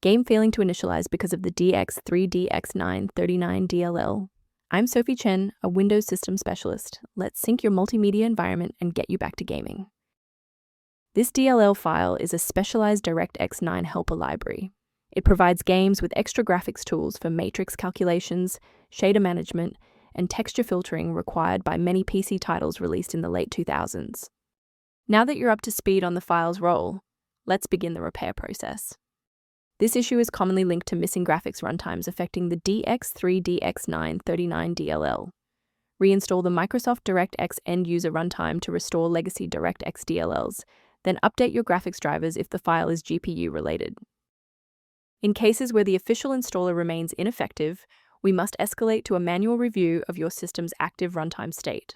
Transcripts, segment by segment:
Game failing to initialize because of the DX3DX939 DLL. I'm Sophie Chen, a Windows system specialist. Let's sync your multimedia environment and get you back to gaming. This DLL file is a specialized DirectX 9 helper library. It provides games with extra graphics tools for matrix calculations, shader management, and texture filtering required by many PC titles released in the late 2000s. Now that you're up to speed on the file's role, let's begin the repair process. This issue is commonly linked to missing graphics runtimes affecting the DX3DX939 DLL. Reinstall the Microsoft DirectX End-User Runtime to restore legacy DirectX DLLs, then update your graphics drivers if the file is GPU related. In cases where the official installer remains ineffective, we must escalate to a manual review of your system's active runtime state.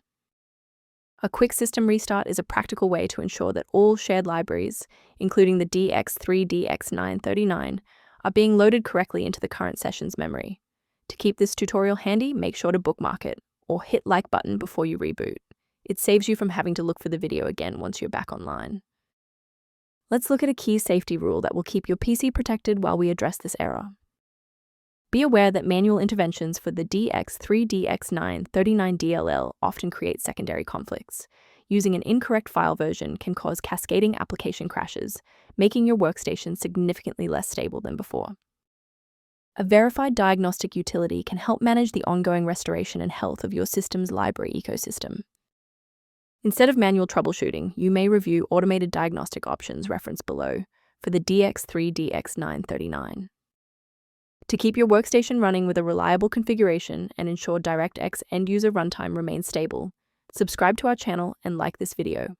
A quick system restart is a practical way to ensure that all shared libraries, including the DX3DX939, are being loaded correctly into the current session's memory. To keep this tutorial handy, make sure to bookmark it, or hit like button before you reboot. It saves you from having to look for the video again once you're back online. Let's look at a key safety rule that will keep your PC protected while we address this error. Be aware that manual interventions for the DX3DX939 DLL often create secondary conflicts. Using an incorrect file version can cause cascading application crashes, making your workstation significantly less stable than before. A verified diagnostic utility can help manage the ongoing restoration and health of your system's library ecosystem. Instead of manual troubleshooting, you may review automated diagnostic options referenced below for the DX3DX939. To keep your workstation running with a reliable configuration and ensure DirectX End-User Runtime remains stable, subscribe to our channel and like this video.